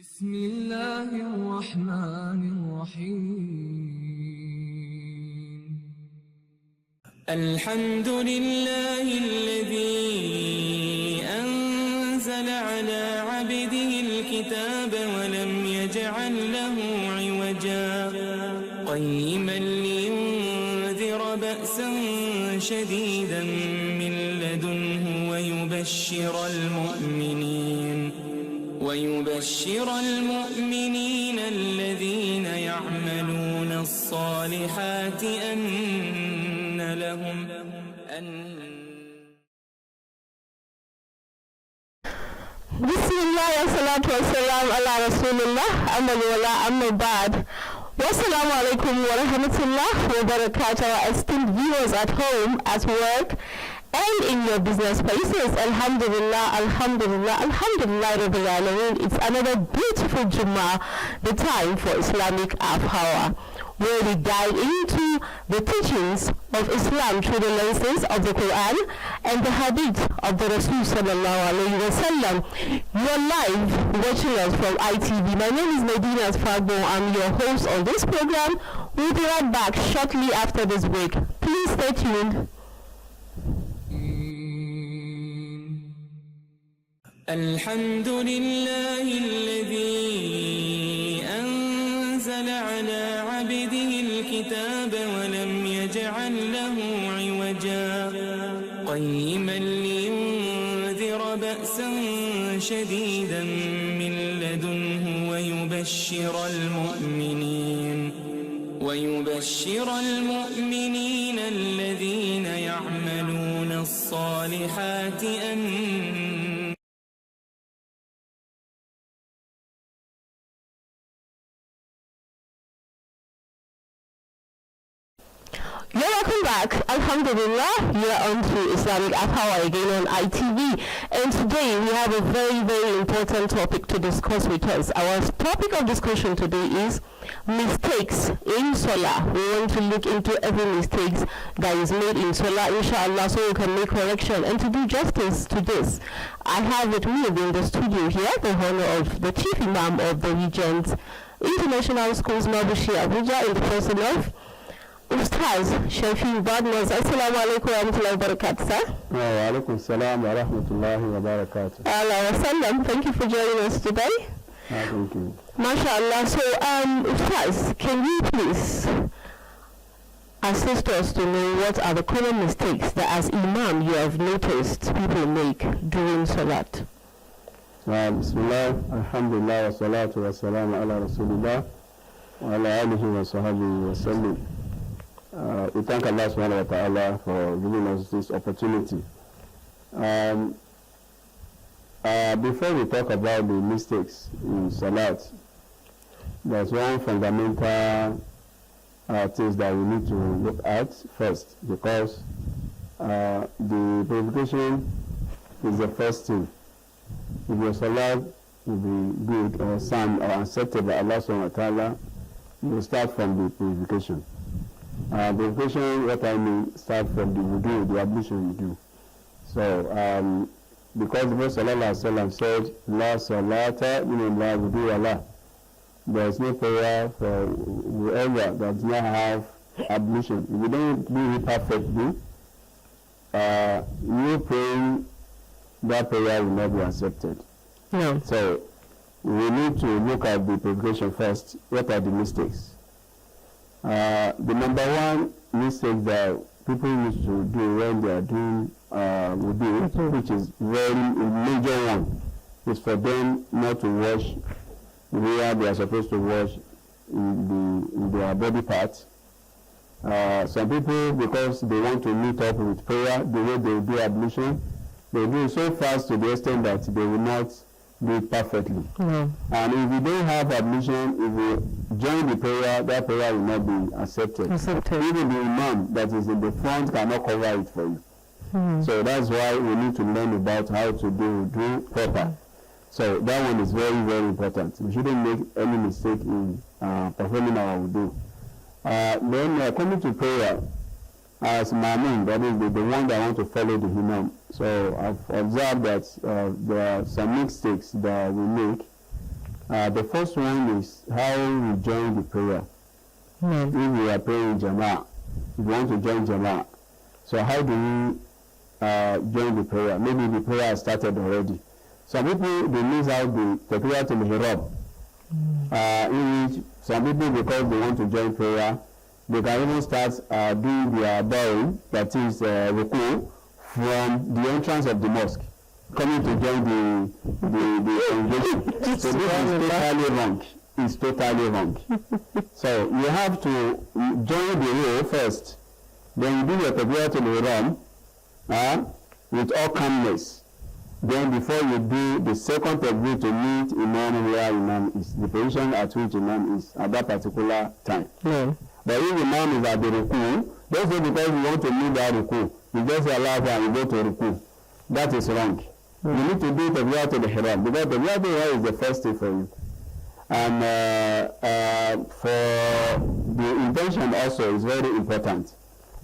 بسم الله الرحمن الرحيم الحمد لله الذي أنزل على عبده الكتاب ولم يجعل له عوجا قيما لينذر بأسا شديدا من لدنه ويبشر المؤمنين الذين يعملون الصالحات أن لهم بسم الله والصلاة والسلام على رسول الله أما بعد. Wassalamu alaikum wa rahmatullah wa barakatuh, our esteemed viewers at home, at work, and in your business places. Alhamdulillah, Alhamdulillah, Alhamdulillah Rabbil Alameen. It's another beautiful Jummah, the time for Islamic Half Hour, where we dive into the teachings of Islam through the lenses of the Quran and the Hadith of the Rasul Sallallahu Alaihi Wasallam. You're live watching us from ITV. My name is Medina Fagbo. I'm your host on this program. We'll be right back shortly after this break. Please stay tuned. الحمد لله الذي أنزل على عبده الكتاب ولم يجعل له عوجا قيما لينذر بأسا شديدا من لدنه ويبشر المؤمنين الذين يعملون الصالحات You're welcome back. Alhamdulillah, you're on to Islamic Half Hour again on ITV. And today we have a very, very important topic to discuss with us. Our topic of discussion today is mistakes in Salah. We want to look into every mistake that is made in Salah, inshallah, so we can make correction. And to do justice to this, I have with me in the studio here the honor of the Chief Imam of the Regent International Schools, Mabushi Abuja, in the person of Ustaz Shafi Badmaz. Assalamu alaikum wa rahmatullahi wa barakatuh, sir. Wa alaikum salam wa rahmatullahi wa barakatuh. Allah wa sallam. Thank you for joining us today. Thank you. MashaAllah. So, Ustaz, can you please assist us to know what are the common mistakes that as Imam you have noticed people make during Salat? Bismillah, alhamdulillah, wa salatu wa salam ala rasulillah wa ala alihi wa sahbihi wa sallim. We thank Allah subhanahu wa ta'ala for giving us this opportunity. Before we talk about the mistakes in Salat, there's one fundamental things that we need to look at first, because the purification is the first thing. If your Salat will be good or sound or accepted by Allah subhanahu wa ta'ala, you will start from the purification. Purification, what I mean, start from the wudu, the ablution you do. So, because the Prophet sallallahu alaihi wasallam said, "La salata min la wudu Allah." There is no prayer for whoever that does not have ablution. If you don't do it perfectly, you praying, that prayer will not be accepted. No. So, we need to look at the purification first. What are the mistakes? The number one mistake that people used to do when they are doing wudu, which is very major one, is for them not to wash where they are supposed to wash in their body parts. Some people, because they want to meet up with prayer, the way they do ablution, they do it so fast to the extent that they will not do it perfectly. And if you don't have ablution, if you join the prayer, that prayer will not be accepted. Even the imam that is in the front cannot cover it for you. So that's why we need to learn about how to do proper. So that one is very, very important. We shouldn't make any mistake in performing our wudu. Then coming to prayer, as Mamun, that is the one that want to follow the Imam. So I've observed that there are some mistakes that we make The first one is how we join the prayer. If we are praying Jama'ah, we want to join Jama'ah. So how do we join the prayer? Maybe the prayer has started already. Some people, they miss out the Takbiratul Ihram. In which some people, because they want to join prayer, they can even start doing their bowing, that is ruku, from the entrance of the mosque, coming to join the congregation. So this is totally wrong. It's totally wrong. So you have to join the row first, then you do your Takbiratul Ihram with all calmness. Then before you do the second takbir to meet Imam where Imam is, the position at which Imam is at that particular time. But if Imam is at the ruku, don't say because you want to meet that ruku, you just say Allah and you go to ruku. That is wrong. You need to do Takbiratul Ihram because Takbiratul Ihram is the first thing for you. And for the intention also is very important.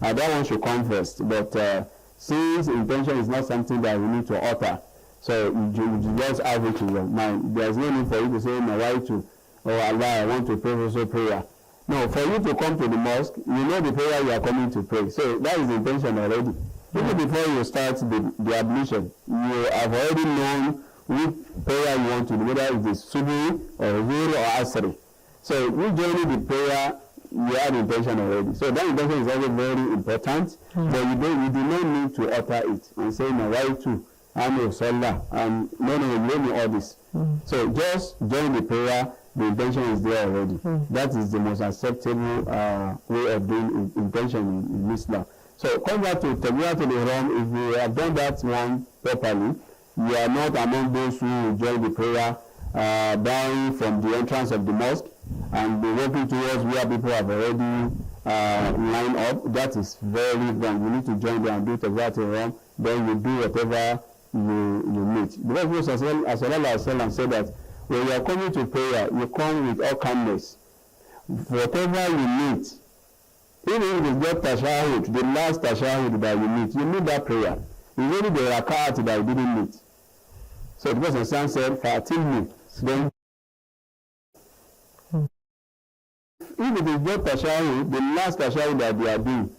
That one should come first. But since intention is not something that we need to utter, so you just have it in your mind. There's no need for you to say, my right to, oh Allah, I want to pray also prayer. No, for you to come to the mosque, you know the prayer you are coming to pray. So that is the intention already. Even before you start the ablution, you have already known which prayer you want to do, whether it is Subuh or Zuhr or Asr. So you joining the prayer, you have intention already. So that intention is also very important. But you do not need to utter it and say, my right to, I'm a Salah, and no, all this. So just join the prayer, the intention is there already. That is the most acceptable way of doing intention in Islam. So come back to Takbiratul Ihram. If you have done that one properly, you are not among those who join the prayer down from the entrance of the mosque and be walking towards where people have already lined up. That is very wrong. You need to join them and do Takbiratul Ihram. Then you do whatever you meet. Because Rasulullah said that when you are coming to prayer, you come with all calmness. Whatever you meet, even if it's just tashahud, the last tashahud that you meet that prayer. It's only the rakat that you didn't meet. So the Prophet said, Fatimni. Then, if it is just tashahud, the last tashahud that they are doing,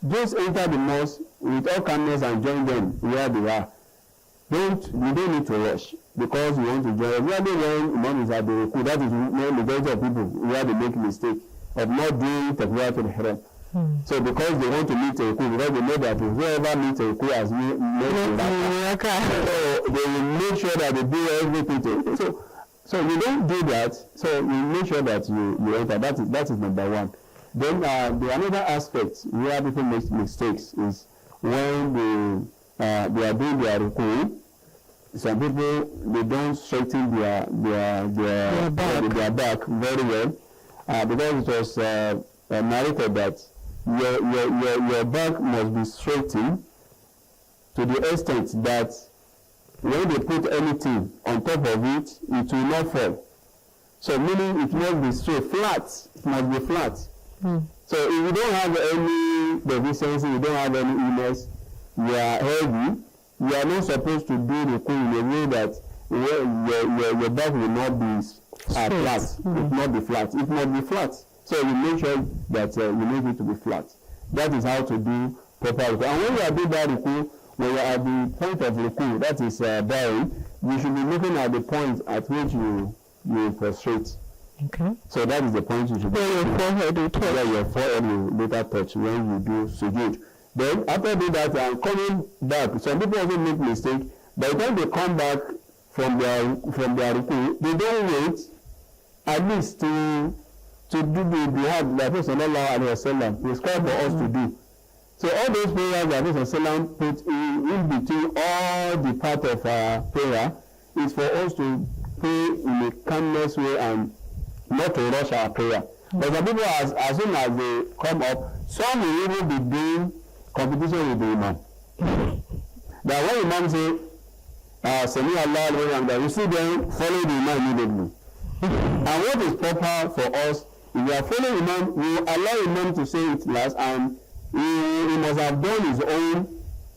just enter the mosque with all calmness and join them where they are. You don't need to rush because you want to join. Really when Imam is at the ruku, that is the majority of people where they make mistake of not doing Takbiratul Ihram. So because they want to meet a ruku, because they know that whoever meets a ruku has made a ruku. So they will make sure that they do everything. So you don't do that. So you make sure that you enter. That is number one. Then the another aspect where people make mistakes is when they are doing their ruku. Some people, they don't straighten their back very well because it was narrated that your back must be straightened to the extent that when they put anything on top of it, it will not fall. So meaning it must be straight, flat. It must be flat. So if you don't have any deficiency, you don't have any illness, you are heavy, you are not supposed to do the thing in a way that your back will not be flat. It will not be flat. It must be flat. So you make sure that you make it to be flat. That is how to do proper ruku. And when you are doing that ruku, when you are at the point of ruku, that is bowing, you should be looking at the point at which you prostrate. Okay. So that is the point you should be looking at. Where your forehead will later touch when you do sujood. Then after doing that and coming back, some people also make mistake. By the time they come back from their ruku, they don't wait at least to do the jihad that Prophet sallallahu alaihi wasallam prescribed for us to do. So all those prayers that Prophet sallallahu put in between all the part of our prayer is for us to pray in a calmness way and not to rush our prayer. But some people, as soon as they come up, some will even be doing competition with the imam. That when imam say, Sami Allah al-Rahman, you see them follow the imam immediately. And what is proper for us, if we are following imam, we allow imam to say it last, and he must have done his own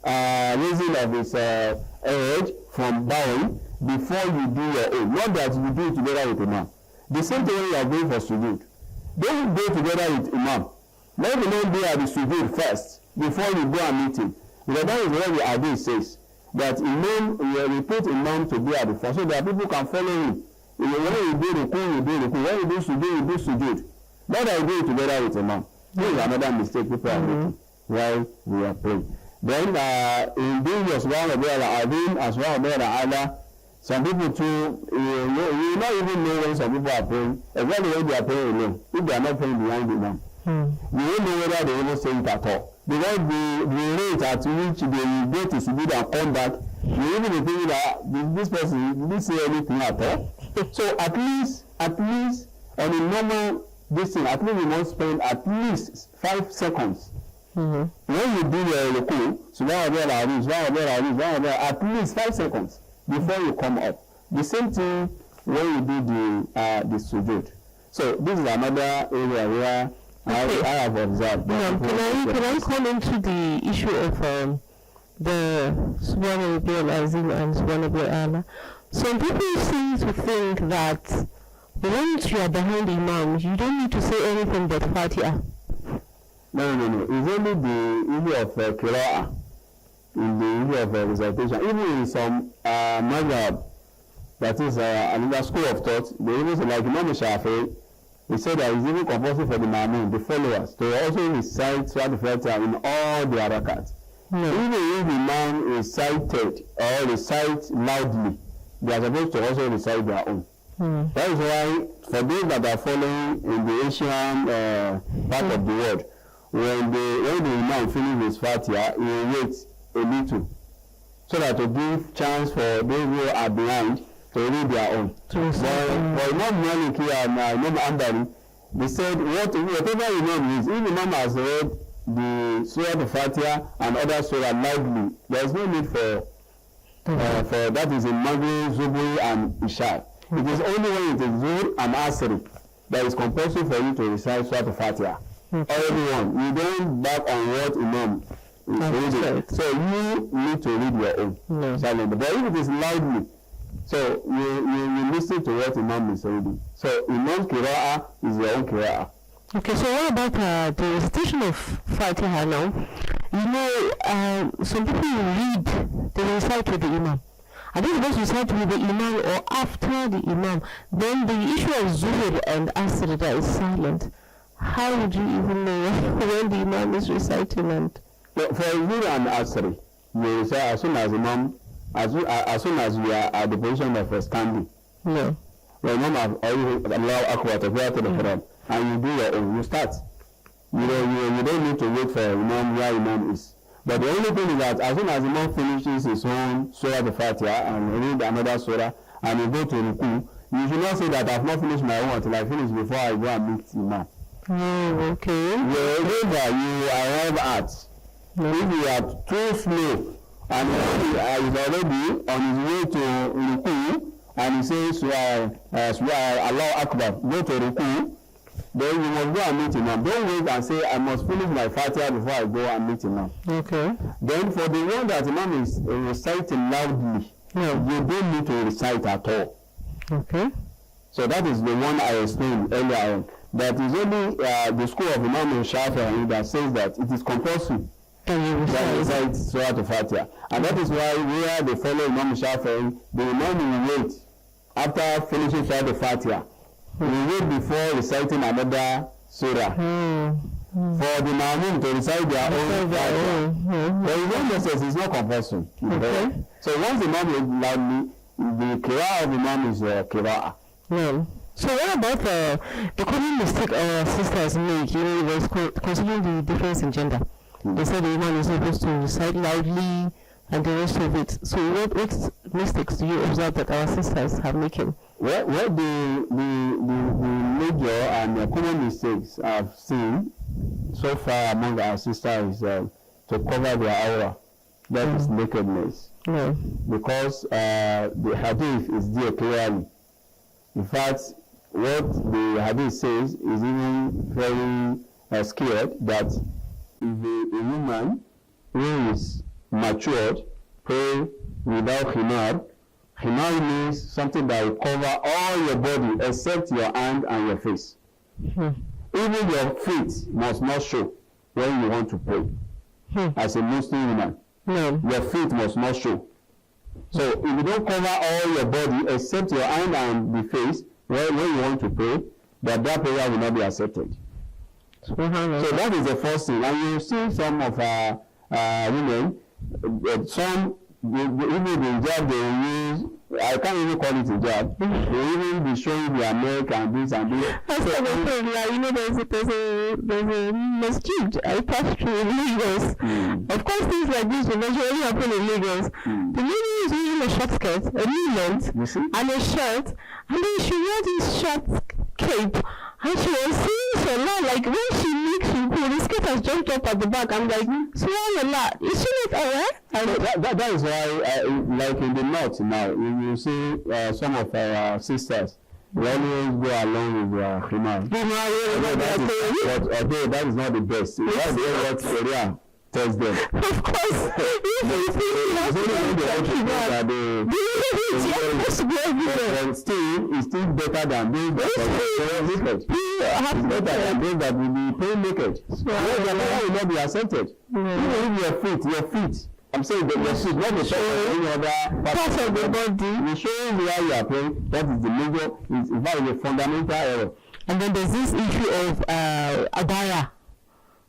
raising of his head from bowing. before you do your own. Not that you do it together with Imam. The same thing when you are going for sujood. Don't go together with Imam. Let the Imam be at the sujood first before you go and meet him. Because that is what the hadith says. That Imam, we put Imam to be at the front so that people can follow him. When you do ruku, you do ruku. When you do sujood, you do sujood. Not that you do it together with Imam. This is another mistake people are making while we are praying. Then in doing your subhanallah as well as Allah, some people too, you will not even know when some people are praying, exactly when they are praying alone, if they are not praying behind the Imam. You won't know whether they even say it at all. Because the rate at which they will go to sujood and come back, you even be thinking that this person didn't say anything at all. So at least on a normal this thing, at least you must spend at least 5 seconds. When you do your ruku, at least 5 seconds before you come up. The same thing when you do the sujood. So this is another area where I have observed. Can I come into the issue of the Subhanallah al-Azim and Subhanallah Allah? Some people seem to think that once you are behind the Imam, you don't need to say anything but Fatiha. No. It's only the issue of Qira'ah, in the issue of recitation. Even in some madhab, that is another school of thought, they even say, like Imam Shafi'i, he said that it's even compulsory for the Ma'mun, the followers, to also recite Surah Al-Fatiha in all their rakats. Even if the Imam recited or recite loudly, they are supposed to also recite their own. That is why, for those that are following in the Asian part of the world, when the Imam finishes his Fatiha, he will wait a little, so that to give chance for those who are behind to read their own. But Imam Maliki and Imam Ambari, they said whatever Imam is, if Imam has read the Surah Al-Fatiha and other Surah loudly, there is no need for that is in Maghrib, Zuhur and Isha. It is only when it is Zuhr and Asr that is compulsory for you to recite Surah Al-Fatiha. Everyone, you don't back on what Imam is reading. So you need to read your own silently. But if it is loudly, so you listen to what Imam is reading. So Imam's Qira'ah is your own Qira'ah. Okay, so what about the recitation of Fatiha now? You know, some people read, they recite with the Imam. Are they supposed to recite with the Imam or after the Imam? Then the issue of Zuhur and Asr that is silent. How would you even know when the Imam is reciting? And for Zuhur and Asr, you recite as soon as Imam, as soon as you are at the position of standing. No. When Imam has already allowed Akbar to go to the Quran, and you do your own, you start. You don't need to wait for Imam where Imam is. But the only thing is that as soon as Imam finishes his own Surah Al-Fatiha and read another Surah and you go to Ruku, you should not say that I have not finished my own until I finish before I go and meet Imam. Okay. Wherever you arrive at, if you are too slow and he is already on his way to Ruku and he says Allah Akbar, go to Ruku, then you must go and meet Imam. Don't wait and say, I must finish my Fatiha before I go and meet Imam. Okay. Then for the one that Imam is reciting loudly, you don't need to recite at all. Okay. So that is the one I explained earlier on. That is only the school of Imam Shafi'i that says that it is compulsory that recite Surah Al-Fatiha. And that is why where they follow Imam Shafi'i, the Imam will wait after finishing Surah Al-Fatiha. We wait before reciting another surah. For the Ma'mun to recite their own Fatiha. There is no necessity, it's not compulsory. Okay. So once the Imam is loudly, the Qira'ah of the Imam is Qira'ah. So what about the common mistake our sisters make, considering the difference in gender? They say the Imam is supposed to recite loudly and the rest of it. So what mistakes do you observe that our sisters have making? Well, the major and common mistakes I've seen so far among our sisters is to cover their aura, that is nakedness. Because the hadith is there clearly. In fact, what the hadith says is even very scared that if a woman who is matured pray without khimar, Khimar means something that will cover all your body except your hand and your face. Even your feet must not show when you want to pray. As a Muslim woman, your feet must not show. So if you don't cover all your body except your hand and the face when you want to pray, that prayer will not be accepted. So that is the first thing. And you see some of our women, some even the hijab they use, I can't even call it hijab. They even be showing their neck and this and this. You know, there's a masjid I passed through in Lagos. Of course, things like this will naturally happen in Lagos. The lady is wearing a short skirt, a knee length, and a shirt, and then she wore this short cape, and she was saying solat, like when she makes ruku, the skirt has jumped up at the back. I'm like, subhanallah, is she not aware? That is why, like in the north now, you see some of our sisters, they always go along with their khimar. Although that is not the best. That's what Sharia tells them. Of course, it's still better than those that will be paying naked. So that will not be accepted. Even if your feet. I'm saying that your feet, not the show any other part of the body. You show where you are praying. That is the major, in fact, the fundamental error. And then there's this issue of abaya.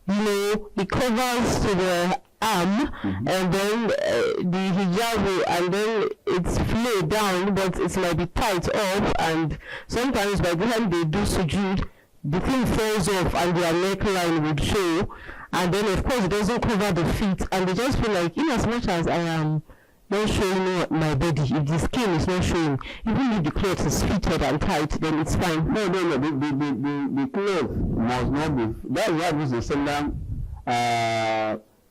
You know, it covers to the arm, and then the hijab, and then it's flowed down, but it might be tight off, and sometimes by the time they do sujood, the thing falls off and their neckline would show, and then of course it doesn't cover the feet, and they just feel like, in as much as I am not showing my body, if the skin is not showing, even if the clothes is fitted and tight, then it's fine. No, the clothes must not be. That's what is Islam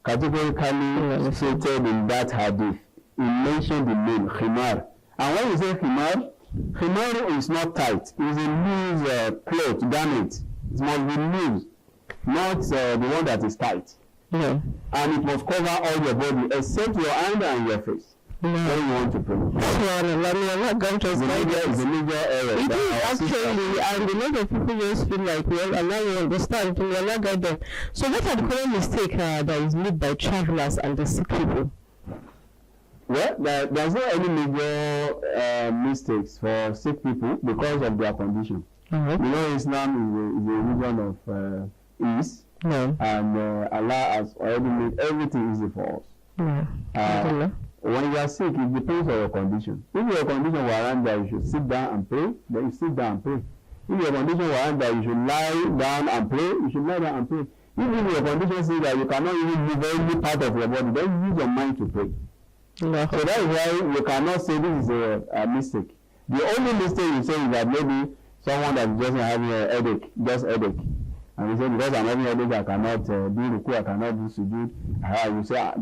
categorically stated in that hadith. He mentioned the name khimar, and when you say khimar is not tight. It's a loose cloth, garment. It must be loose, not the one that is tight. And it must cover all your body except your hand and your face. When you want to pray. It's a major error. It is actually, and a lot of people just feel like, well, Allah will understand, we will not guide them. So what are the common mistakes that is made by travelers and the sick people? Well, there's not any major mistakes for sick people because of their condition. You know, Islam is a religion of ease. And Allah has already made everything easy for us. When you are sick, it depends on your condition. If your condition warrants that you should sit down and pray, then you sit down and pray. If your condition warrants that you should lie down and pray, you should lie down and pray. If your condition says that you cannot even move any part of your body, then use your mind to pray. So that is why you cannot say this is a mistake. The only mistake you say is that maybe someone that just having a headache, just headache. And you say, because I'm having a headache, I cannot do ruku, I cannot do sujood. You say,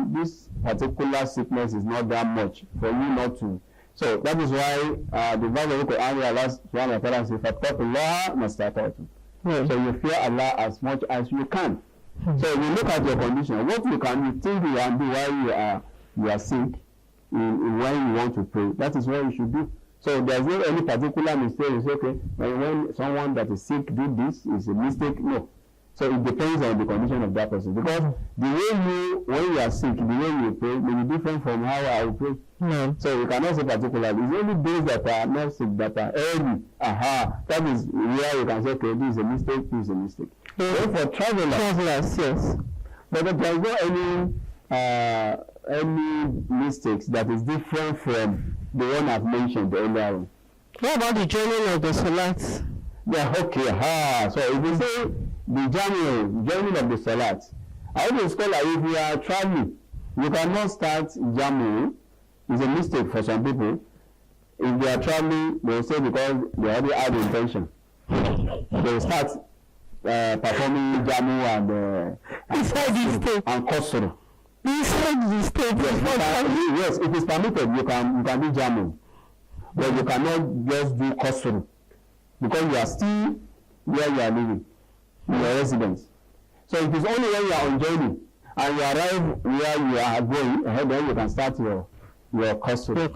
this particular sickness is not that much for you not to. So that is why the verse of the Quran, Allah subhanahu wa ta'ala says, فَاتَّقُوا اللَّهَ مَسْتَطَعْتُمْ. So you fear Allah as much as you can. So you look at your condition, what you think you can do while you are sick, when you want to pray. That is what you should do. So there's not any particular mistake. You say, okay, when someone that is sick do this, is a mistake. No. So it depends on the condition of that person. Because the way when you are sick, the way you pray may be different from how I pray. So you cannot say particularly. It's only those that are not sick that are early. That is where you can say, okay, this is a mistake, this is a mistake. So for travelers, yes. But there's not any mistakes that is different from the one I've mentioned earlier on. What about the journey of the solat? Yeah, okay. So if you say the journey of the solat, I would scholar, if you are traveling, you cannot start journey. It's a mistake for some people. If they are traveling, they will say because they already had the intention. They will start performing jamu and kosoro. Yes, it is permitted. You can do jamming, but you cannot just do kosoro because you are still where you are living, in your residence. So it is only when you are on journey and you arrive where you are going, then you can start your kosoro.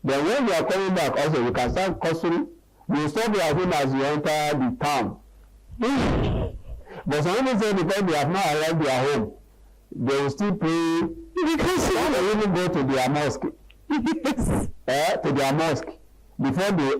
Then when you are coming back, also you can start cursing. You stop your home as you enter the town. But some people say because they have not arrived their home, they will still pray. Because some will even go to their mosque. Yes. To their mosque. Before they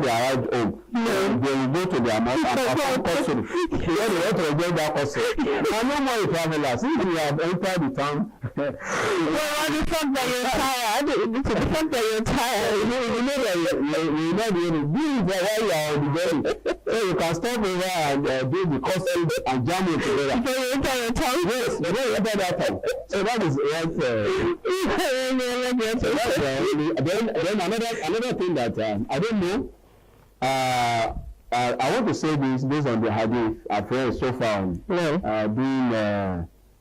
arrive home, they will go to their mosque and perform custom. When they want to enjoy that custom. Now no more travelers. If you have entered the town. Well, the fact that you're tired, the fact that you're tired, you know that you know the this is why you are on the journey. So you can stop over and do the custom and jam it together. before you enter your town. Yes, you don't enter that time. So that is what. Then another thing that I don't know. I want to say this based on the hadith I've read so far on doing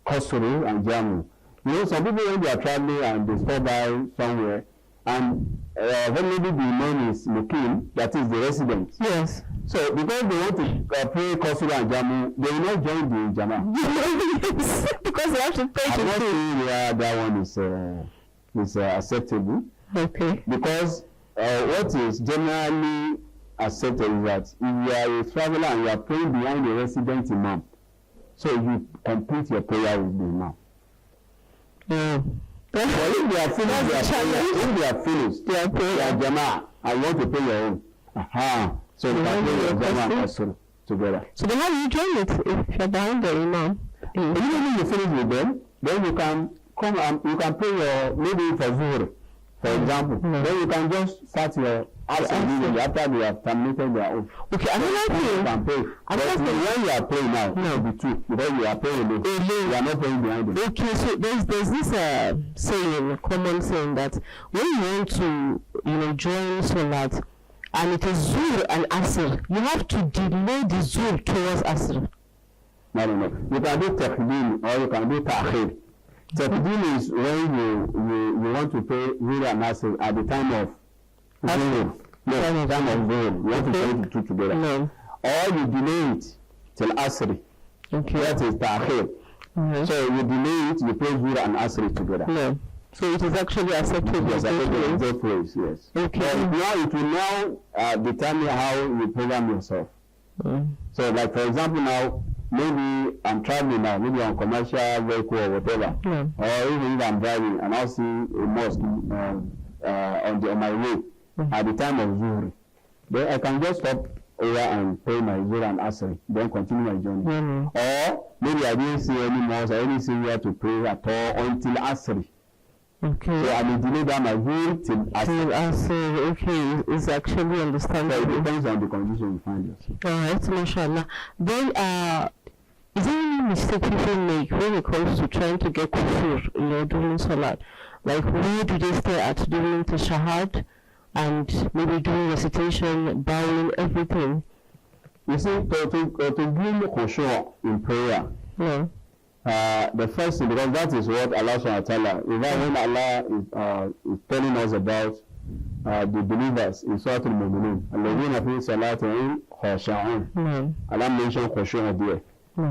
kosuru and jamu. You know, some people when they are traveling and they stop by somewhere, and when maybe the imam is mukim, that is the resident. Yes. So because they want to pray kosuru and jamu, they will not join the jama. Yes. Because they have to pay to I'm not saying that one is acceptable. Okay. Because what is generally accepted is that if you are a traveler and you are praying behind the resident imam, so you complete your prayer with the imam. But if they are finished, they are Jama'ah, and you want to pray your own. So you can pray your Jama'ah also together. So then how do you join it if you're behind the imam? When you finish with them, then you can come and you can pray your, maybe for Zuhr, for example. Then you can just start your immediately after they have terminated their own. Okay, another thing. You can pray. But when you are praying now, it will be two, because you are praying alone. You are not praying behind them. Okay, so there's this saying, common saying that when you want to join solat and it is Zuhr and Asr, you have to delay the Zuhr towards Asr. No. You can do Taqdeem or you can do Ta'khir. Taqdeem is when you want to pray Zuhr and Asr at the time of Zuhr. No, time of Zuhr. You want to pray the two together. No. Or you delay it till Asr. Okay. That is Ta'khir. So you delay it, you pray Zuhr and Asr together. No. So it is actually acceptable. Yes, acceptable. Both ways, yes. Okay. But now it will now determine how you program yourself. So like for example now, maybe I'm traveling now, maybe on commercial vehicle or whatever, or even if I'm driving and I'll see a mosque on my way at the time of Zuhr, then I can just stop over and pray my Zuhr and Asr, then continue my journey. Or maybe I didn't see any mosque, I didn't see where to pray at all until Asr. Okay. So I may delay down my Zuhr till Asr. Okay, it's actually understandable. So it depends on the condition you find yourself. Alright, mashallah. Then is there any mistake people make when it comes to trying to get kufur, during salat? Like where do they stay at during tashahhud and maybe doing recitation, bowing, everything? You see, to bring khushu' in prayer. The first thing, because that is what Allah subhanahu wa ta'ala, even when Allah is telling us about the believers in Surah Al-Mu'minun, alladhina fi salatihim khashi'un. Allah mentioned khushu' there.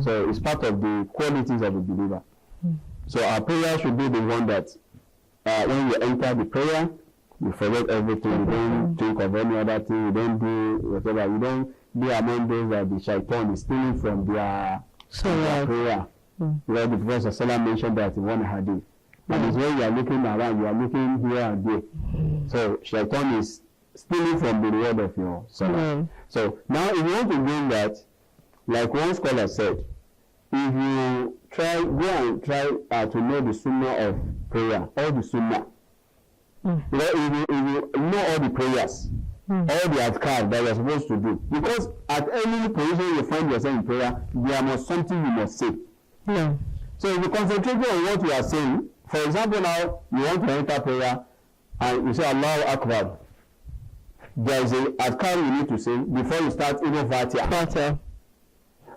So it's part of the qualities of the believer. So our prayer should be the one that when you enter the prayer, you forget everything, you don't think of any other thing, you don't do whatever, you don't be among those that the shaitan is stealing from their prayer. Where the Prophet ﷺ mentioned that in one hadith. And it's when you are looking around, you are looking here and there. So shaitan is stealing from the reward of your salah. So now if you want to bring that, like one scholar said, if you go and try to know the sunnah of prayer, all the sunnah, if you know all the prayers, all the adhkar that you are supposed to do, because at any position you find yourself in prayer, there must something you must say. So if you concentrate on what you are saying, for example now, you want to enter prayer and you say Allahu Akbar, there is a adhkar you need to say before you start even Fatiha.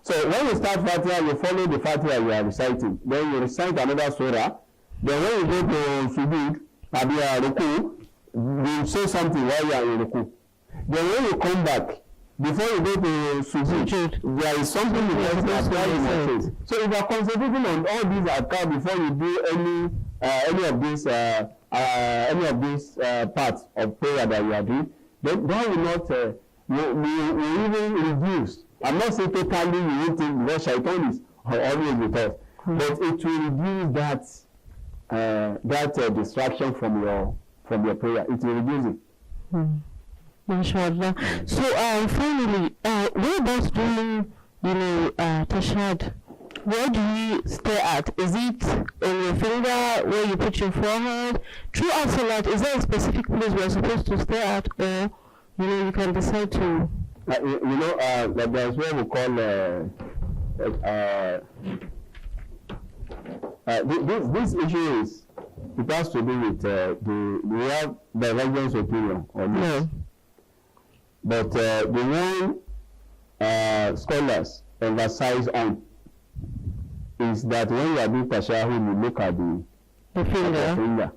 So when you start Fatiha, you follow the Fatiha you are reciting. Then you recite another surah. Then when you go to Sujood, Ruku, you say something while you are in Ruku. Then when you come back, before you go to Sujood, there is something you must apply in your face. So if you are concentrating on all these adhkar before you do any any of these parts of prayer that you are doing, then that will not will even reduce. I'm not saying totally you won't think because shaitan is always with us, but it will reduce that distraction from your prayer. It will reduce it. Mashallah. So finally, what about doing, tashahhud? Where do you stay at? Is it on your finger where you put your forehead? Throughout salat, is there a specific place we're supposed to stay at, or you can decide to? Like there's what we call this issue is it has to do with we have divergence opinion on this. But the one scholars emphasize on is that when you are doing tashahhud, you look at the finger.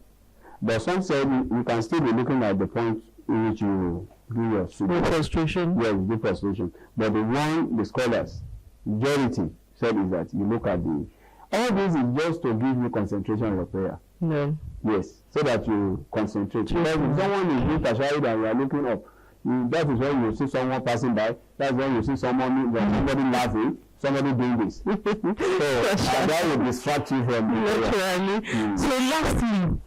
But some say you can still be looking at the point in which you do your prostration. Yes, do prostration. But the scholars, majority said is that you look at the. All this is just to give you concentration in your prayer. No. Yes, so that you concentrate. Because if someone is doing tashahhud and you are looking up, that is when you see someone passing by. That's when you see somebody laughing, somebody doing this. So that will distract you from the prayer. So lastly,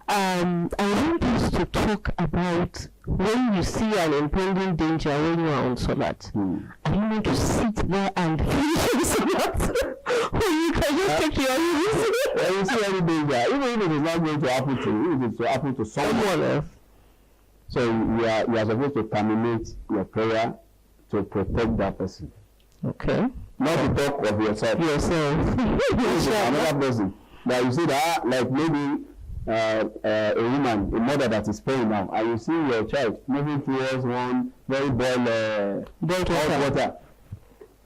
I want us to talk about when you see an impending danger when you are on salat. I don't want to sit there and finish your salat. You can just take your ease. When you see any danger, even if it is not going to happen to you, if it will happen to someone else. So you are supposed to terminate your prayer to protect that person. Okay. Not to talk of yourself. Another person. That you see that, like maybe a woman, a mother that is praying now, and you see your child moving towards one very boiled hot water,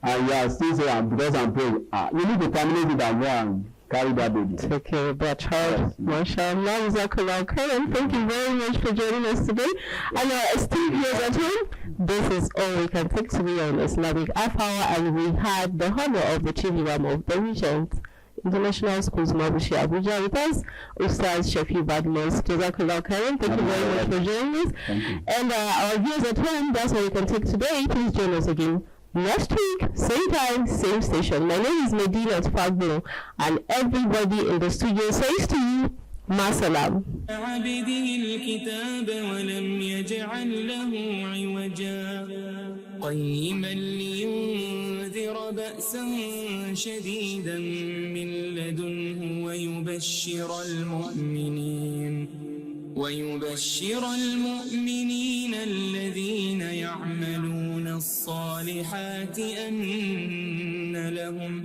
and you are still saying, because I'm praying, you need to terminate it and go and carry that baby. Take care of that child. Mashallah, Jazakallah khairan. Thank you very much for joining us today. And our esteemed viewers at home, this is all we can take today on Islamic Half Hour, and we had the honor of the Chief Imam of the Regent International Schools, Mabushi Abuja, with us, Ustaz Shafi Badmos. Jazakallah khairan. Thank you very much for joining us. And our viewers at home, that's all we can take today. Please join us again next week, same time, same station. My name is Medina Fagbo, and everybody in the studio says to you, Masalam. قيما لينذر بأسا شديدا من لدنه ويبشر المؤمنين الذين يعملون الصالحات أن لهم